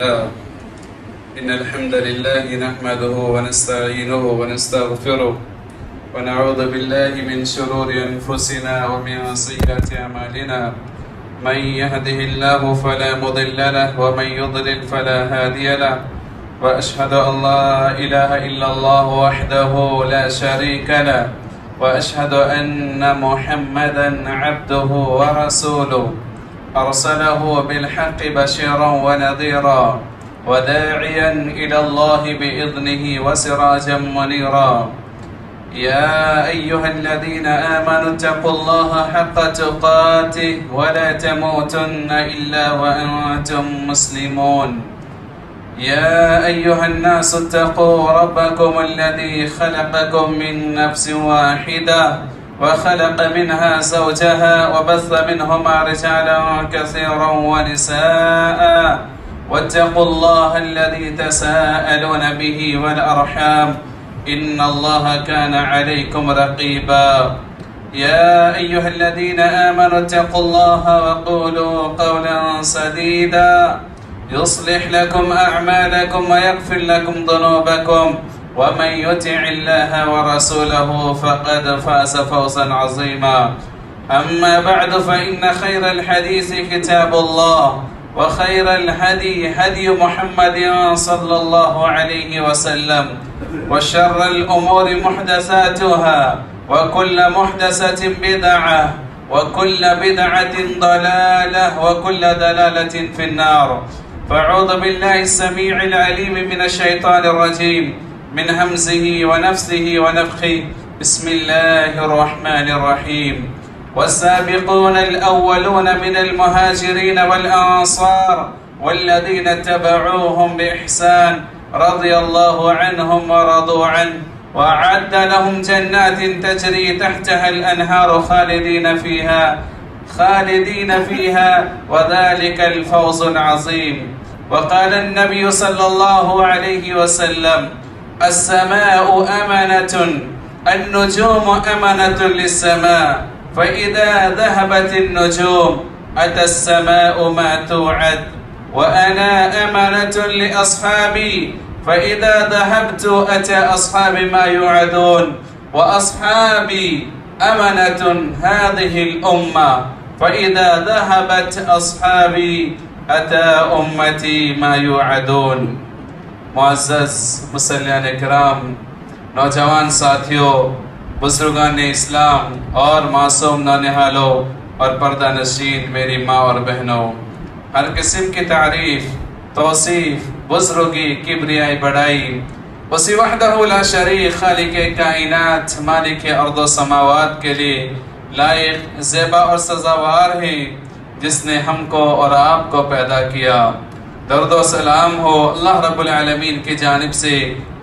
إن الحمد لله نحمده ونستعينه ونستغفره ونعوذ بالله من شرور أنفسنا ومن سيئات أعمالنا. من يهده الله فلا مضل له ومن يضلل فلا هادي له، وأشهد أن لا إله إلا الله وحده لا شريك له، وأشهد أن محمدا عبده ورسوله أرسله بالحق بشيرا ونذيرا وداعيا إلى الله بإذنه وسراجا منيرا. يا أيها الذين آمنوا اتقوا الله حق تقاته ولا تموتن إلا وأنتم مسلمون. يا أيها الناس اتقوا ربكم الذي خلقكم من نفس واحدة وخلق منها زوجها وبث منهما رجالا كثيرا ونساء، واتقوا الله الذي تساءلون به والأرحام إن الله كان عليكم رقيبا. يا أيها الذين آمنوا اتقوا الله وقولوا قولا سديدا يصلح لكم أعمالكم ويغفر لكم ذنوبكم، ومن يطع الله ورسوله فقد فاز فوزا عظيما. أما بعد فإن خير الحديث كتاب الله، وخير الهدي هدي محمد صلى الله عليه وسلم، وشر الأمور محدثاتها، وكل محدثة بدعة، وكل بدعة ضلالة، وكل ضلالة في النار. فأعوذ بالله السميع العليم من الشيطان الرجيم من همزه ونفسه ونفخه. بسم الله الرحمن الرحيم. والسابقون الأولون من المهاجرين والأنصار والذين اتبعوهم بإحسان رضي الله عنهم ورضوا عنه، وأعد لهم جنات تجري تحتها الأنهار خالدين فيها وذلك الفوز العظيم. وقال النبي صلى الله عليه وسلم: السماء أمنة، النجوم أمنة للسماء، فإذا ذهبت النجوم أتى السماء ما توعد، وأنا أمنة لأصحابي، فإذا ذهبت أتى أصحابي ما يوعدون، وأصحابي أمنة هذه الأمة، فإذا ذهبت أصحابي أتى أمتي ما يوعدون. معزز مسلمان کرام، نوجوان ساتھیوں، بزرگان اسلام اور معصوم نونہالوں اور پردہ نشین میری ماں اور بہنوں، ہر قسم کی تعریف، توصیف، بزرگی، کبریائی، بڑائی اسی وحدہ لا شریک خالق کائنات مالک ارض و سماوات کے لیے لائق، زیبا اور سزاوار ہے، جس نے ہم کو اور آپ کو پیدا کیا۔ درد و سلام ہو اللہ رب العالمین کی جانب سے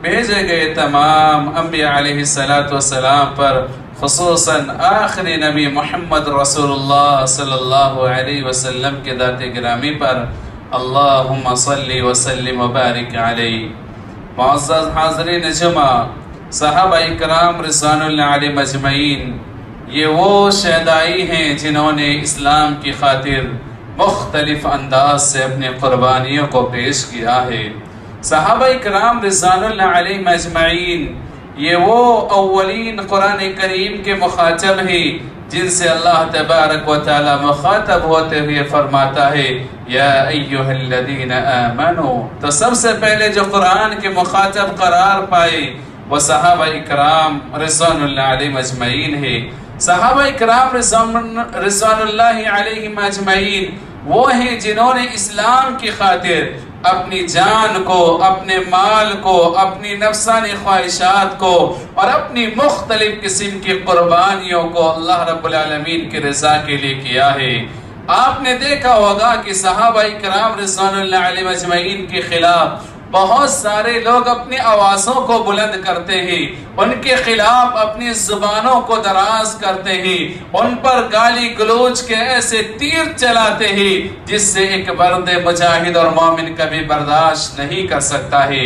بھیجے گئے تمام انبیاء علیہ السلام پر، خصوصاً آخری نبی محمد رسول اللہ صلی اللہ علیہ وسلم کے ذات گرامی پر، اللہم صلی وسلم وبارک علیہ۔ معزز حاضرین جمعہ، صحابہ اکرام رضوان اللہ علیہم اجمعین، یہ وہ شہدائی ہیں جنہوں نے اسلام کی خاطر مختلف انداز سے اپنی قربانیوں کو پیش کیا ہے۔ صحابہ اکرام رضوان اللہ علیہم اجمعین یہ وہ اولین قرآن کریم کے مخاطب ہیں جن سے اللہ تبارک و تعالی مخاطب ہوتے ہوئے فرماتا ہے یا ایہا الذین آمنوا۔ تو سب سے پہلے جو قرآن کے مخاطب قرار پائے وہ صحابہ اکرام رضوان اللہ علیہم اجمعین ہے۔ صحابہ اکرام رضوان اللہ علیہم اجمعین وہ ہیں جنہوں نے اسلام کی خاطر اپنی جان کو، اپنے مال کو، اپنی نفسانی خواہشات کو اور اپنی مختلف قسم کی قربانیوں کو اللہ رب العالمین کی رضا کے لیے کیا ہے۔ آپ نے دیکھا ہوگا کہ صحابہ اکرام رضوان اللہ علیہم اجمعین کے خلاف بہت سارے لوگ اپنی آوازوں کو بلند کرتے ہیں، ان کے خلاف اپنی زبانوں کو دراز کرتے ہیں، ان پر گالی گلوچ کے ایسے تیر چلاتے ہیں جس سے ایک مرد مجاہد اور مومن کبھی برداشت نہیں کر سکتا ہے۔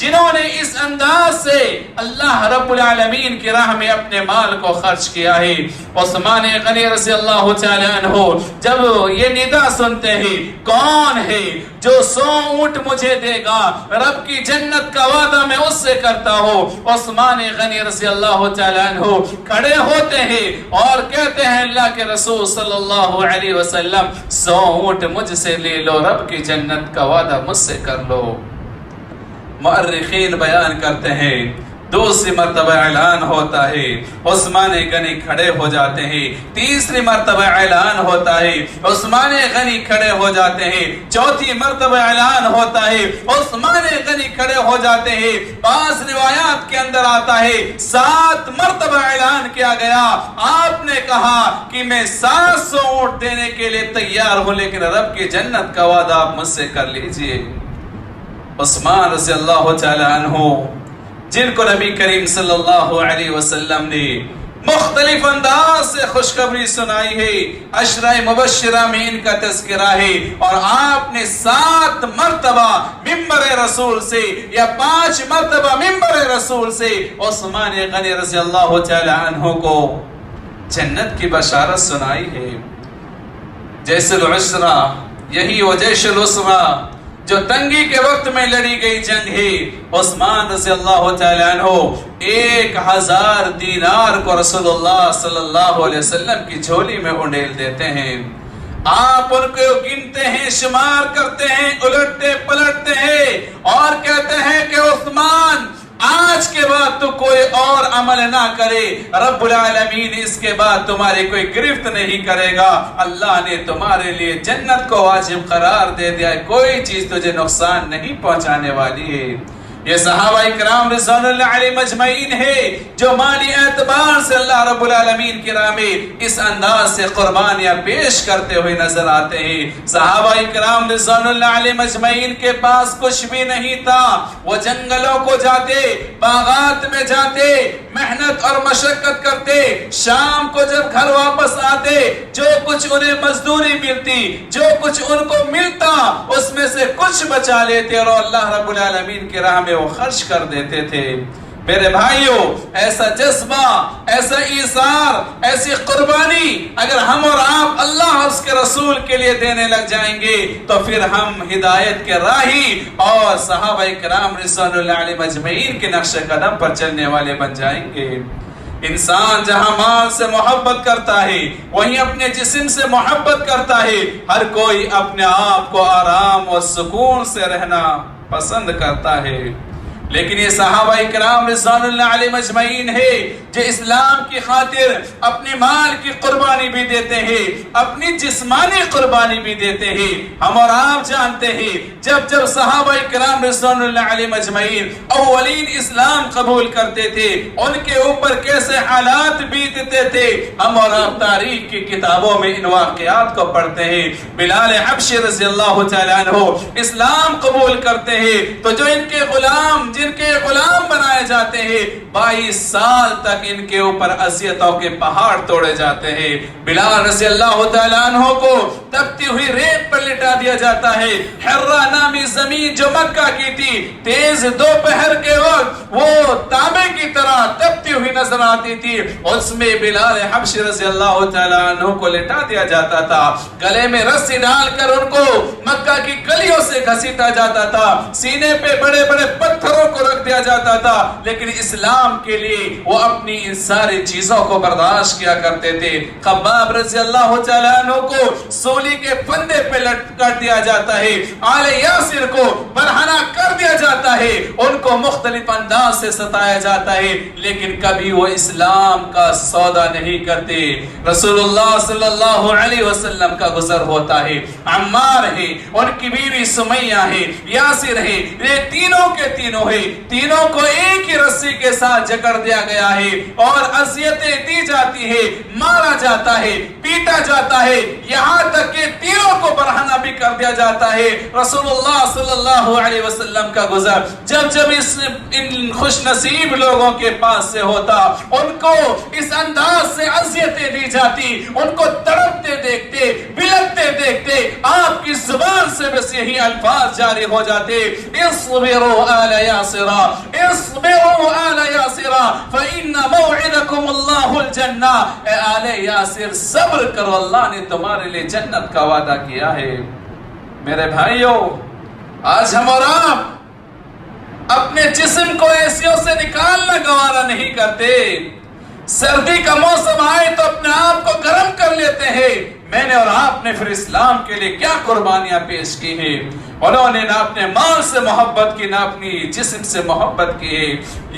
جنہوں نے اس انداز سے اللہ رب العالمین کی راہ میں اپنے مال کو خرچ کیا ہے۔ عثمان غنی رضی اللہ تعالی عنہ جب یہ ندا سنتے ہیں کون ہے جو 100 اونٹ مجھے دے گا، رب کی جنت کا وعدہ میں اس سے کرتا ہوں، عثمان غنی رضی اللہ تعالی عنہ کھڑے ہوتے ہیں اور کہتے ہیں اللہ کے رسول صلی اللہ علیہ وسلم 100 اونٹ مجھ سے لے لو، رب کی جنت کا وعدہ مجھ سے کر لو۔ مؤرخین بیان کرتے ہیں دوسری مرتبہ اعلان ہوتا ہے، عثمان غنی کھڑے ہو جاتے ہیں، تیسری مرتبہ اعلان ہوتا ہے، عثمان غنی کھڑے ہو جاتے ہیں، چوتھی مرتبہ اعلان ہوتا ہے، عثمان غنی کھڑے ہو جاتے ہیں۔ بعض روایات کے اندر آتا ہے 7 مرتبہ اعلان کیا گیا، آپ نے کہا کہ میں 700 اونٹ دینے کے لیے تیار ہوں، لیکن رب کی جنت کا وعدہ آپ مجھ سے کر لیجئے۔ عثمان رضی اللہ تعالی عنہ جن کو نبی کریم صلی اللہ علیہ وسلم نے مختلف انداز سے خوشخبری سنائی ہے، عشرہ مبشرہ میں ان کا تذکرہ ہے، اور آپ نے 7 مرتبہ ممبر رسول سے یا 5 مرتبہ ممبر رسول سے عثمان غنی رضی اللہ تعالی عنہ کو جنت کی بشارت سنائی ہے۔ جیش العسرہ، یہی وہ جیش العسرہ جو تنگی کے وقت میں لڑی گئی جنگ ہے۔ عثمان رضی اللہ تعالی عنہ 1000 دینار کو رسول اللہ صلی اللہ علیہ وسلم کی جھولی میں انڈیل دیتے ہیں۔ آپ ان کو گنتے ہیں، شمار کرتے ہیں، الٹتے پلٹتے ہیں اور کہتے ہیں کہ عثمان آج کے بعد تو کوئی اور عمل نہ کرے، رب العالمین اس کے بعد تمہاری کوئی گرفت نہیں کرے گا، اللہ نے تمہارے لیے جنت کو واجب قرار دے دیا ہے، کوئی چیز تجھے نقصان نہیں پہنچانے والی ہے۔ یہ صحابہ کرام رضوان اللہ علیہ مجمعین ہے جو مالی اعتبار سے اللہ رب العالمین کی راہ میں اس انداز سے قربانیاں پیش کرتے ہوئے نظر آتے ہیں۔ صحابہ کرام رضوان اللہ علیہ مجمعین کے پاس کچھ بھی نہیں تھا، وہ جنگلوں کو جاتے، باغات میں جاتے، محنت اور مشقت کرتے، شام کو جب گھر واپس آتے جو کچھ انہیں مزدوری ملتی، جو کچھ ان کو ملتا اس میں سے کچھ بچا لیتے اور اللہ رب العالمین کی راہ میں وہ خرچ کر دیتے تھے۔ میرے بھائیوں، ایسا جذبہ، ایسا ایثار، ایسی قربانی اگر ہم اور آپ اللہ اور اس کے رسول کے لیے دینے لگ جائیں گے تو پھر ہم ہدایت کے راہی اور صحابہ کرام رضوان اللہ علیہ مجمعین کے نقش قدم پر چلنے والے بن جائیں گے۔ انسان جہاں مال سے محبت کرتا ہے وہیں اپنے جسم سے محبت کرتا ہے، ہر کوئی اپنے آپ کو آرام اور سکون سے رہنا پسند کرتا ہے، لیکن یہ صحابہ کرام رضوان اللہ علیہ مجمعین ہے جو اسلام کی خاطر اپنے مال کی قربانی بھی دیتے ہیں، اپنی جسمانی قربانی بھی دیتے ہیں۔ ہم اور آپ جانتے ہیں جب صحابہ کرام رضوان اللہ علیہ مجمعین اولین اسلام قبول کرتے تھے ان کے اوپر کیسے حالات بیتتے تھے، ہم اور آپ تاریخ کی کتابوں میں ان واقعات کو پڑھتے ہیں۔ بلال حبشی رضی اللہ تعالیٰ عنہ اسلام قبول کرتے ہیں تو جو ان کے غلام جن کے غلام بنائے جاتے ہیں 22 سال تک ان کے اوپر اذیتوں کے پہاڑ توڑے جاتے ہیں۔ بلال رضی اللہ تعالیٰ عنہ کو تپتی ہوئی ریت پر لٹا دیا جاتا ہے۔ حرہ نامی زمین جو مکہ کی تھی تیز دوپہر کے وقت وہ تانبے کی طرح تپتی ہوئی نظر آتی تھی، اس میں بلال حبشی رضی اللہ تعالیٰ عنہ کو لٹا دیا جاتا تھا، گلے میں رسی ڈال کر ان کو مکہ کی گلیوں سے گھسیٹا جاتا تھا، سینے پہ بڑے بڑے پتھروں کو رکھ دیا جاتا تھا، لیکن اسلام کے لیے وہ اپنی ان ساری چیزوں کو برداشت کیا کرتے تھے۔ خباب رضی اللہ تعالیٰ عنہ کو سولی کے پھندے پہ لٹکا دیا جاتا ہے، آل یاسر کو برہنہ کر دیا جاتا ہے، ان کو مختلف انداز سے ستایا جاتا ہے، لیکن کبھی وہ اسلام کا سودا نہیں کرتے۔ رسول اللہ صلی اللہ علیہ وسلم کا گزر ہوتا ہے، عمار ہے، ان کی بیوی سمیہ ہے، یاسر ہے، یہ تینوں کے تینوں ہے، تینوں کو ایک ہی رسی کے ساتھ جکڑ دیا گیا ہے اور اذیتیں دی جاتی ہے، مارا جاتا ہے، پیٹا جاتا ہے، یہاں تک کہ تینوں کو برہنہ بھی کر دیا جاتا ہے۔ رسول اللہ صلی اللہ علیہ وسلم کا گزر جب ان خوش نصیب لوگوں کے پاس سے ہوتا ہوتا، ان کو اس انداز سے اذیتیں دی جاتی، ان کو تڑپتے دیکھتے، بلکتے دیکھتے آپ کی زبان سے بس یہی الفاظ جاری ہو جاتے، اصبروا آل یاسر، اصبروا آل یاسر فإن موعدکم اللہ الجنہ، اے آل یاسر صبر کرو، اللہ نے تمہارے لئے جنت کا وعدہ کیا ہے۔ میرے بھائیوں، آج ہم اور آپ اپنے جسم کو ایسیوں سے نکالنا گوارا نہیں کرتے، سردی کا موسم آئے تو اپنے آپ کو گرم کر لیتے ہیں۔ میں نے اور آپ نے پھر اسلام کے لیے کیا قربانیاں پیش کی ہیں؟ انہوں نے نہ اپنے مال سے محبت کی، نہ اپنی جسم سے محبت کی ہے۔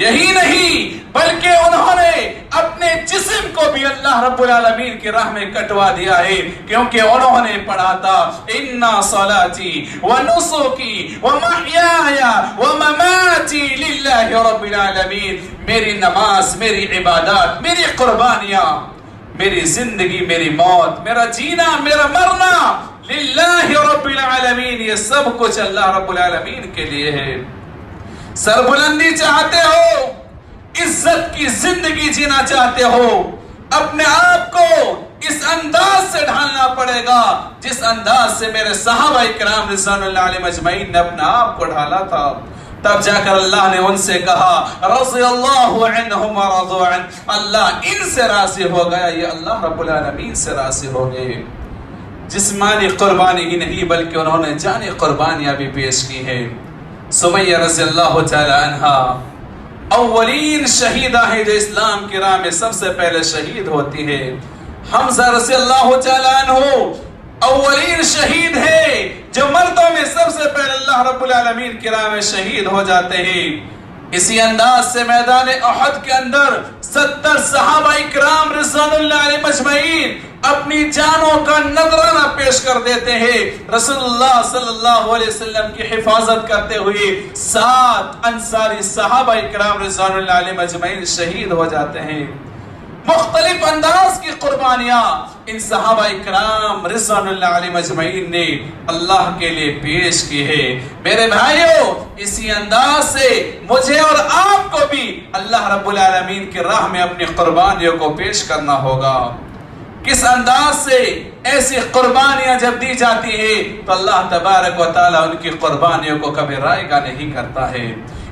یہی نہیں بلکہ انہوں نے اپنے جسم کو بھی اللہ رب العالمین کی راہ میں کٹوا دیا ہے، کیونکہ انہوں نے پڑھا تھا اِنَّا صَلَاتِي وَنُسُكِي وَمَحْيَايَ وَمَمَاتِي لِلَّهِ رَبِّ الْعَالَمِينَ، میری نماز، میری عبادات، میری قربانیاں، میری زندگی، میری موت، میرا جینا، میرا مرنا للہ رب العالمین، یہ سب کچھ اللہ رب العالمین کے لیے ہے۔ سربلندی چاہتے ہو، عزت کی زندگی جینا چاہتے ہو، اپنے آپ کو اس انداز سے ڈھالنا پڑے گا جس انداز سے میرے صحابہ کرام رضوان اللہ علیہ مجمعین نے اپنا آپ کو ڈھالا تھا۔ تب جا کر اللہ نے ان سے کہا رضی اللہ عنہم ورضوا عنہ، اللہ ان سے راضی ہو گیا، یہ اللہ رب العالمین سے راضی ہو گئے۔ جسمانی قربانی ہی نہیں بلکہ انہوں نے جانی قربانیاں بھی پیش کی ہیں۔ سمیہ رضی اللہ تعالی عنہا اولین شہیدہ ہے جو اسلام کی راہ میں سب سے پہلے شہید ہوتی ہے۔ حمزہ رضی اللہ تعالی عنہ اولین شہید ہے جو مردوں میں سب سے پہلے اللہ رب العالمین کی راہ میں شہید ہو جاتے ہیں۔ اسی انداز سے میدان احد کے اندر 70 صحابہ اکرام رضوان اللہ علیہ مجمعین اپنی جانوں کا نذرانہ پیش کر دیتے ہیں، رسول اللہ صلی اللہ علیہ وسلم کی حفاظت کرتے ہوئے 7 انصاری صحابہ اکرام رضوان اللہ علیہ مجمعین شہید ہو جاتے ہیں۔ مختلف انداز کی قربانیاں ان صحابہ اکرام رضوان اللہ علیہ مجمعین نے اللہ کے لیے پیش کی ہے۔ میرے بھائیوں، اسی انداز سے مجھے اور آپ کو بھی اللہ رب العالمین کی راہ میں اپنی قربانیوں کو پیش کرنا ہوگا۔ کس انداز سے ایسی قربانیاں جب دی جاتی ہیں تو اللہ تبارک و تعالیٰ ان کی قربانیوں کو کبھی رائے گا نہیں کرتا ہے۔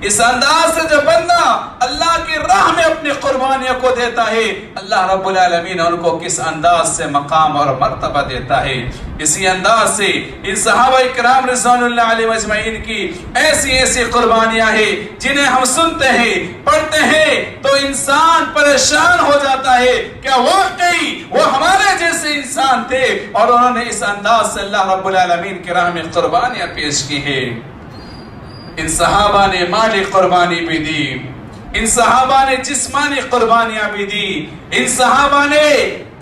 اس انداز سے جو بندہ اللہ کی راہ میں اپنی قربانیوں کو دیتا ہے، اللہ رب العالمین ان کو کس انداز سے مقام اور مرتبہ دیتا ہے۔ اسی انداز سے ان صحابہ اکرام رضوان اللہ علیہ مجمعین کی ایسی ایسی قربانیاں ہیں جنہیں ہم سنتے ہیں، پڑھتے ہیں تو انسان پریشان ہو جاتا ہے، کیا واقعی وہ ہمارے جیسے انسان تھے؟ اور انہوں نے اس انداز سے اللہ رب العالمین کی راہ میں قربانیاں پیش کی ہیں۔ ان صحابہ نے مالی قربانی بھی دی، ان صحابہ نے جسمانی قربانیاں بھی دی، ان صحابہ نے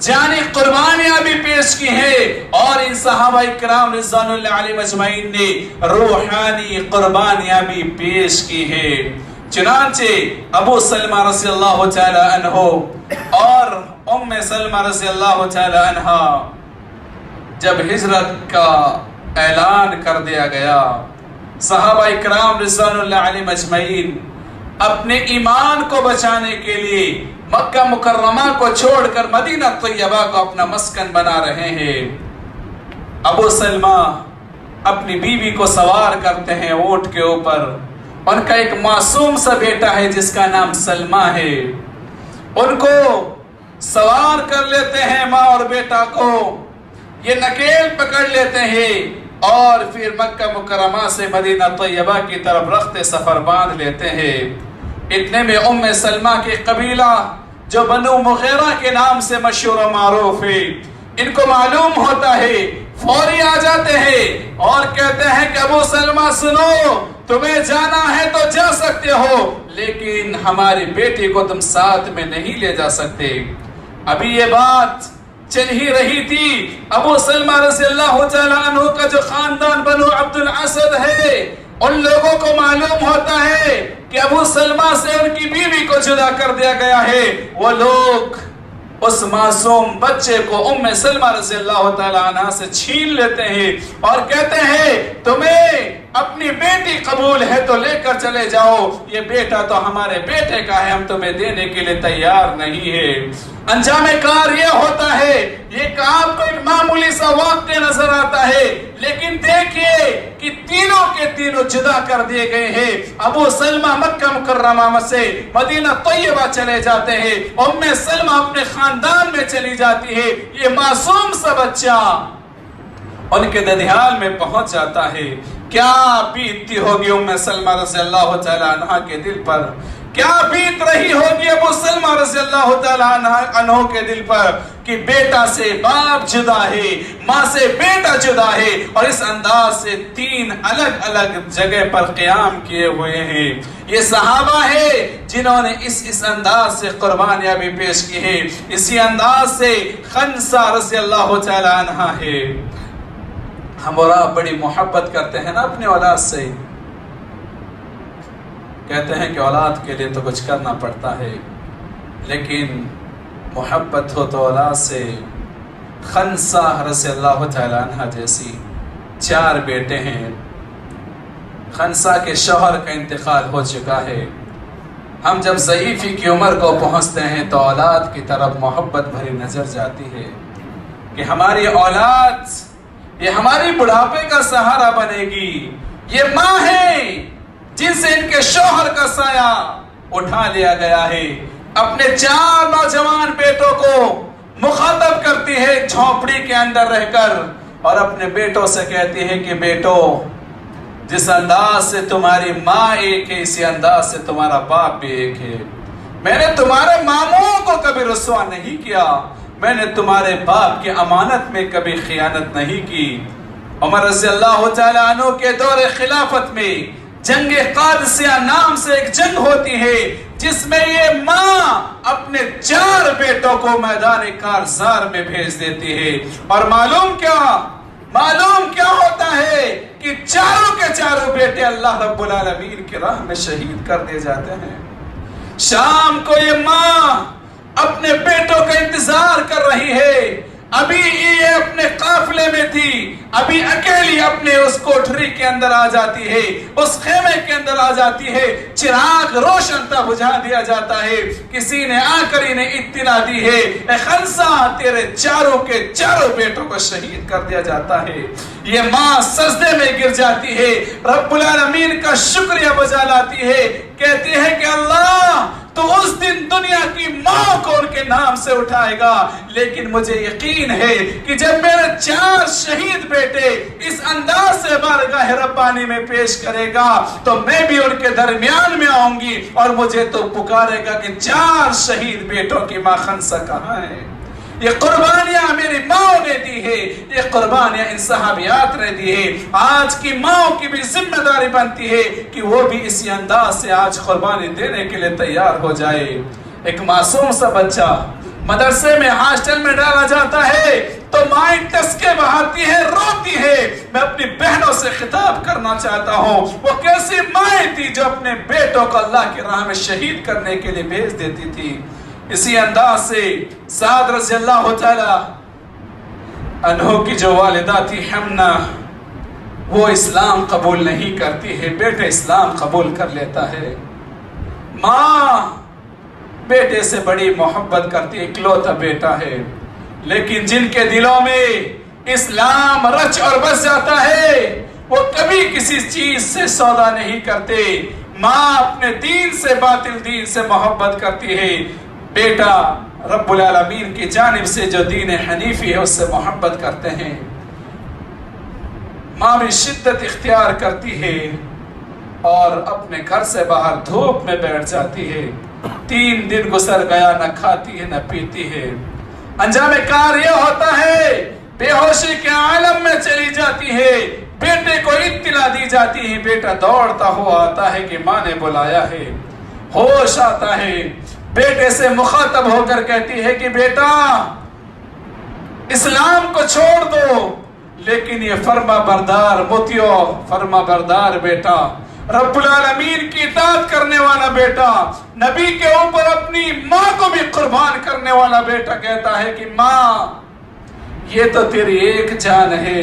جانی قربانیاں بھی پیش کی ہیں، اور ان صحابہ اکرام رضوان اللہ علیہ مجمعین نے روحانی قربانیاں بھی پیش کی ہیں۔ چنانچہ ابو سلمہ رضی اللہ تعالی عنہ اور ام سلمہ رضی اللہ تعالی عنہ جب ہجرت کا اعلان کر دیا گیا، صحابہ اکرام رضوان اللہ علیہ مجمعین اپنے ایمان کو بچانے کے لیے مکہ مکرمہ کو چھوڑ کر مدینہ طیبہ کو اپنا مسکن بنا رہے ہیں۔ ابو سلمہ اپنی بیوی کو سوار کرتے ہیں اونٹ کے اوپر، ان کا ایک معصوم سا بیٹا ہے جس کا نام سلمہ ہے، ان کو سوار کر لیتے ہیں ماں اور بیٹا کو، یہ نکیل پکڑ لیتے ہیں اور پھر مکہ مکرمہ سے مدینہ طیبہ کی طرف رخت سفر باندھ لیتے ہیں۔ اتنے میں ام سلمہ کے قبیلہ جو بنو مغیرہ کے نام سے مشہور و معروف ہے، ان کو معلوم ہوتا ہے، فوری آ جاتے ہیں اور کہتے ہیں کہ ابو سلمہ سنو، تمہیں جانا ہے تو جا سکتے ہو، لیکن ہماری بیٹی کو تم ساتھ میں نہیں لے جا سکتے۔ ابھی یہ بات چل ہی رہی تھی، ابو سلمہ رضی اللہ تعالیٰ عنہ کا جو خاندان بنو عبد الاسد ہے، ان لوگوں کو معلوم ہوتا ہے کہ ابو سلمہ سے ان کی بیوی کو جدا کر دیا گیا ہے۔ وہ لوگ اس معصوم بچے کو ام سلمہ رضی اللہ تعالیٰ عنہ سے چھین لیتے ہیں اور کہتے ہیں تمہیں اپنی بیٹی قبول ہے تو لے کر چلے جاؤ، یہ بیٹا تو ہمارے بیٹے کا ہے، ہم تمہیں دینے کے لیے تیار نہیں ہے۔ انجام کار یہ ہوتا ہے، یہ آپ کو ایک معمولی سا واقعہ نظر آتا ہے، لیکن دیکھیے کہ تینوں کے تینوں جدا کر دیے گئے ہیں۔ ابو سلمہ مکہ مکرمہ سے مدینہ طیبہ چلے جاتے ہیں، ام سلمہ اپنے خاندان میں چلی جاتی ہے، یہ معصوم سا بچہ ان کے ددھیال میں پہنچ جاتا ہے۔ کیا بیتتی ہوگی ام سلمہ رضی اللہ تعالیٰ عنہ کے دل پر، کیا بیت رہی ہوگی ابو سلمہ رضی اللہ تعالیٰ عنہ کے دل پر کہ بیٹا سے باپ جدا ہے، ماں سے بیٹا جدا ہے، اور اس انداز سے 3 الگ الگ جگہ پر قیام کیے ہوئے ہیں۔ یہ صحابہ ہے جنہوں نے اس انداز سے قربانیاں بھی پیش کی ہے۔ اسی انداز سے خنسہ رضی اللہ تعالیٰ عنہ ہے۔ ہم اور آپ بڑی محبت کرتے ہیں نا اپنے اولاد سے، کہتے ہیں کہ اولاد کے لیے تو کچھ کرنا پڑتا ہے، لیکن محبت ہو تو اولاد سے۔ خنسہ رضی اللہ تعالیٰ عنہ جیسی 4 بیٹے ہیں۔ خنسہ کے شوہر کا انتقال ہو چکا ہے۔ ہم جب ضعیفی کی عمر کو پہنچتے ہیں تو اولاد کی طرف محبت بھری نظر جاتی ہے کہ ہماری اولاد یہ ہماری بڑھاپے کا سہارا بنے گی۔ یہ ماں ہے جن سے ان کے شوہر کا سایہ اٹھا لیا گیا ہے۔ اپنے 4 نوجوان بیٹوں کو مخاطب کرتی ہے جھونپڑی کے اندر رہ کر، اور اپنے بیٹوں سے کہتی ہے کہ بیٹو، جس انداز سے تمہاری ماں ایک ہے، اسی انداز سے تمہارا باپ بھی ایک ہے۔ میں نے تمہارے ماموں کو کبھی رسوا نہیں کیا، میں نے تمہارے باپ کی امانت میں کبھی خیانت نہیں کی۔ عمر رضی اللہ تعالیٰ عنہ کے دور خلافت میں جنگ قادسیہ نام سے ایک جنگ ہوتی ہے، جس میں یہ ماں اپنے 4 بیٹوں کو میدان کارزار میں بھیج دیتی ہے، اور معلوم کیا ہوتا ہے کہ چاروں کے چاروں بیٹے اللہ رب العالمین کی راہ میں شہید کر دیے جاتے ہیں۔ شام کو یہ ماں اپنے بیٹوں کا انتظار کر رہی ہے، ابھی یہ اپنے قافلے میں تھی، ابھی اکیلی اپنے اس کوٹھری کے اندر آ جاتی ہے، اس خیمے کے اندر آ جاتی ہے، چراغ روشن تھا بجھا دیا جاتا ہے، کسی نے آ کر انہیں اطلاع دی ہے، اے خنسہ تیرے 4 کے 4 بیٹوں کو شہید کر دیا جاتا ہے۔ یہ ماں سجدے میں گر جاتی ہے، رب العالمین کا شکریہ بجا لاتی ہے، کہتی ہے کہ اللہ تو اس دن دنیا کی ماں کو ان کے نام سے اٹھائے گا، لیکن مجھے یقین ہے کہ جب میرے 4 شہید بیٹے اس انداز سے بارگاہ ربانی میں پیش کرے گا تو میں بھی ان کے درمیان میں آؤں گی، اور مجھے تو پکارے گا کہ 4 شہید بیٹوں کی ماں خنسہ کہاں ہے؟ یہ قربانیاں میری ماں نے دی ہے، یہ قربانیاں ان صحابیات نے دی ہے۔ آج کی ماں کی بھی ذمہ داری بنتی ہے کہ وہ بھی اسی انداز سے آج قربانی دینے کے لیے تیار ہو جائے۔ ایک معصوم سا بچہ مدرسے میں ہاسٹل میں ڈالا جاتا ہے تو ماں ٹسکے بہاتی ہے، روتی ہے۔ میں اپنی بہنوں سے خطاب کرنا چاہتا ہوں، وہ کیسی ماں تھی جو اپنے بیٹوں کو اللہ کی راہ میں شہید کرنے کے لیے بھیج دیتی تھی۔ اسی انداز سے سعد رضی اللہ تعالی عنہ کی جو والدہ تھی حمنہ، وہ اسلام قبول نہیں کرتی ہے، بیٹا اسلام قبول کر لیتا ہے۔ ماں بیٹے سے بڑی محبت کرتی ہے، اکلوتا بیٹا ہے، لیکن جن کے دلوں میں اسلام رچ اور بس جاتا ہے وہ کبھی کسی چیز سے سودا نہیں کرتے۔ ماں اپنے دین سے، باطل دین سے محبت کرتی ہے، بیٹا رب العالمین کی جانب سے جو دین حنیفی ہے اس سے محبت کرتے ہیں۔ ماں بھی شدت اختیار کرتی ہے اور اپنے گھر سے باہر دھوپ میں بیٹھ جاتی ہے، 3 دن گزر گیا، نہ کھاتی ہے نہ پیتی ہے۔ انجام کار یہ ہوتا ہے بے ہوشی کے عالم میں چلی جاتی ہے، بیٹے کو اطلاع دی جاتی ہے، بیٹا دوڑتا ہوا آتا ہے کہ ماں نے بلایا ہے، ہوش آتا ہے، بیٹے سے مخاطب ہو کر کہتی ہے کہ بیٹا اسلام کو چھوڑ دو، لیکن یہ فرما بردار موتیو، فرما بردار بیٹا، رب العالمین کی اطاعت کرنے والا بیٹا، نبی کے اوپر اپنی ماں کو بھی قربان کرنے والا بیٹا کہتا ہے کہ ماں یہ تو تیری ایک جان ہے،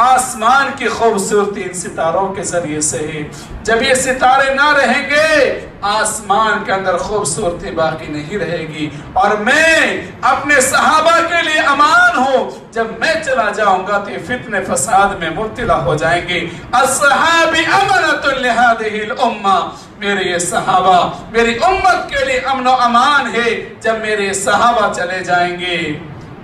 آسمان کی خوبصورتی ان ستاروں کے ذریعے سے ہے۔ جب یہ ستارے نہ رہیں گے آسمان کے اندر خوبصورتی باقی نہیں رہے گی، اور میں اپنے صحابہ کے لیے امان ہوں، جب میں چلا جاؤں گا تو یہ فتنے فساد میں مبتلا ہو جائیں گے۔ الصحابی امنۃ لہذہ الامہ، میرے یہ صحابہ میری امت کے لیے امن و امان ہے۔ جب میرے صحابہ چلے جائیں گے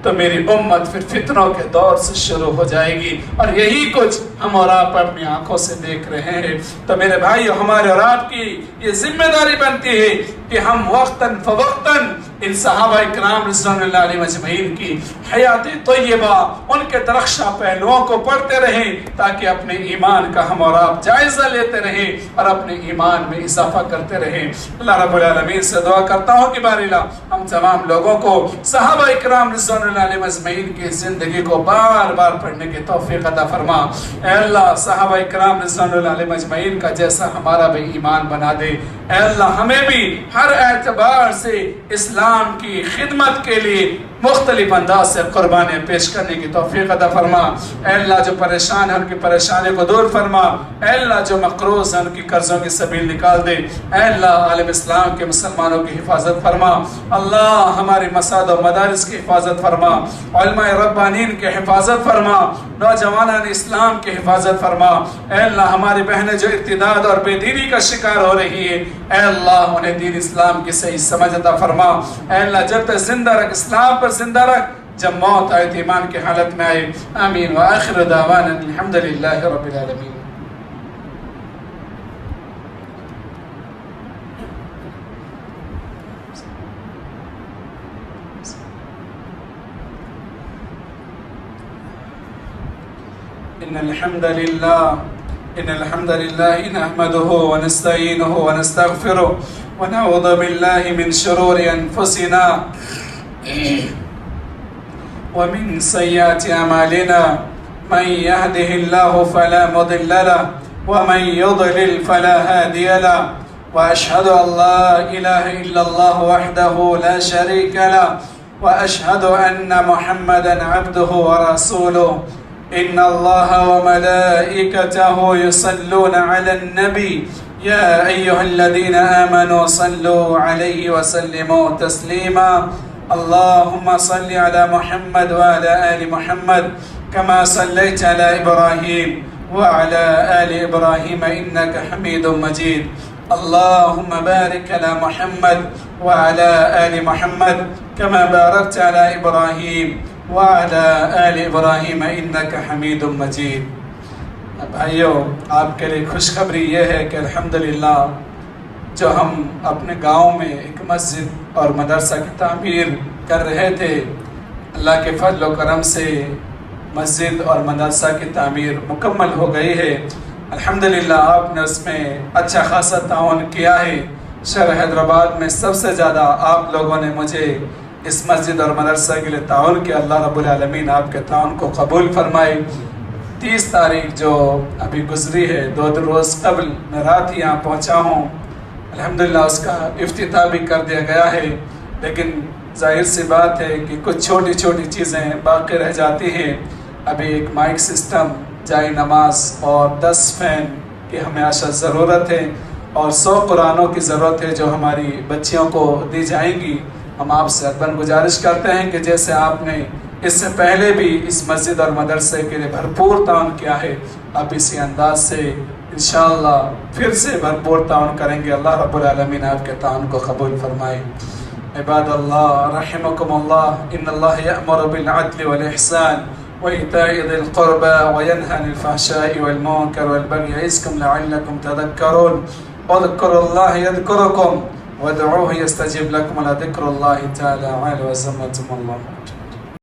تو میری امت پھر فتنوں کے دور سے شروع ہو جائے گی، اور یہی کچھ ہم اور آپ اپنی آنکھوں سے دیکھ رہے ہیں۔ تو میرے بھائیو، ہمارے اور آپ کی یہ ذمہ داری بنتی ہے کہ ہم وقتاً فوقتاً ان صحابہ اکرام رضوان اللہ علیہ مجمعین کی حیات طیبہ، ان کے درخشاں پہلوؤں کو پڑھتے رہیں، تاکہ اپنے ایمان کا ہم اور آپ جائزہ لیتے رہیں اور اپنے ایمان میں اضافہ کرتے رہیں۔ اللہ رب العالمین سے دعا کرتا ہوں کہ بار الہ ہم تمام لوگوں کو صحابہ اکرام رضوان اللہ علیہ مجمعین کی زندگی کو بار بار پڑھنے کی توفیق عطا فرما۔ اے اللہ، صحابہ اکرام رضوان اللہ علیہ مجمعین کا جیسا ہمارا بھی ایمان بنا دے۔ اے اللہ، ہمیں بھی ہر اعتبار سے اسلام کی خدمت کے لیے مختلف انداز سے قربانیاں پیش کرنے کی توفیق عطا فرما۔ اے اللہ، جو پریشان ہیں ان کی پریشانی کو دور فرما۔ اے اللہ، جو مقروض ہیں ان کی قرضوں کی سبیل نکال دے۔ اے اللہ، عالم اسلام کے مسلمانوں کی حفاظت فرما۔ اللہ، ہمارے مساجد و مدارس کی حفاظت فرما، علماء ربانین کی حفاظت فرما، نوجوانان اسلام کی حفاظت فرما۔ اے اللہ، ہماری بہنیں جو ارتداد اور بے دینی کا شکار ہو رہی ہے، اے اللہ انہیں دین اسلام کی صحیح سمجھ عطا فرما۔ اے اللہ، جب تک زندہ رکھ، اسلام پر زندہ رکھ، جب موت آئے تو ایمان کی حالت میں آئے۔ آمین وآخر دعوانا الحمدللہ رب العالمین۔ إن الحمد لله نحمده ونستعينه ونستغفره ونعوذ بالله من شرور أنفسنا ومن سيئات أعمالنا، من يهده الله فلا مضل له ومن يضلل فلا هادي له، وأشهد أن لا إله إلا الله وحده لا شريك له، وأشهد أن محمدا عبده ورسوله۔ إن الله وملائكته يصلون على النبي يا أيها الذين آمنوا صلوا عليه وسلموا تسليما۔ اللهم صل على محمد وعلى آل محمد كما صليت على إبراهيم وعلى آل إبراهيم إنك حميد مجيد۔ اللهم بارك على محمد وعلى آل محمد كما باركت على إبراهيم وعلى آل إبراهيم إنك حميد مجيد۔ بھائیو، آپ کے لیے خوشخبری یہ ہے کہ الحمدللہ جو ہم اپنے گاؤں میں ایک مسجد اور مدرسہ کی تعمیر کر رہے تھے، اللہ کے فضل و کرم سے مسجد اور مدرسہ کی تعمیر مکمل ہو گئی ہے۔ الحمدللہ آپ نے اس میں اچھا خاصا تعاون کیا ہے۔ شہر حیدرآباد میں سب سے زیادہ آپ لوگوں نے مجھے اس مسجد اور مدرسہ کے لیے تعاون کیا۔ اللہ رب العالمین آپ کے تعاون کو قبول فرمائے۔ 30 تاریخ جو ابھی گزری ہے، 2 روز قبل میں رات ہی یہاں پہنچا ہوں۔ الحمدللہ اس کا افتتاح بھی کر دیا گیا ہے، لیکن ظاہر سی بات ہے کہ کچھ چھوٹی چھوٹی چیزیں باقی رہ جاتی ہیں۔ ابھی ایک مائک سسٹم، جائے نماز اور 10 فین کی ہمیں اشد ضرورت ہے، اور 100 قرآنوں کی ضرورت ہے جو ہماری بچیوں کو دی جائیں گی۔ ہم آپ سے ادباً گزارش کرتے ہیں کہ جیسے آپ نے اس سے پہلے بھی اس مسجد اور مدرسے کے لیے بھرپور تعاون کیا ہے، اب اسی انداز سے انشاءاللہ پھر سے بھرپور تعاون کریں گے۔ اللہ رب العالمین آپ کے تعاون کو قبول فرمائے۔ عباد اللہ رحمکم اللہ، ان اللہ یأمر بالعدل والإحسان وإيتاء ذي القربى وينهى عن الفحشاء والمنكر والبغي يعظكم لعلكم تذكرون۔ اذكروا الله يذكركم وادعوه يستجب لكم، ولذكر الله تعالى أعلى وزمتم الله.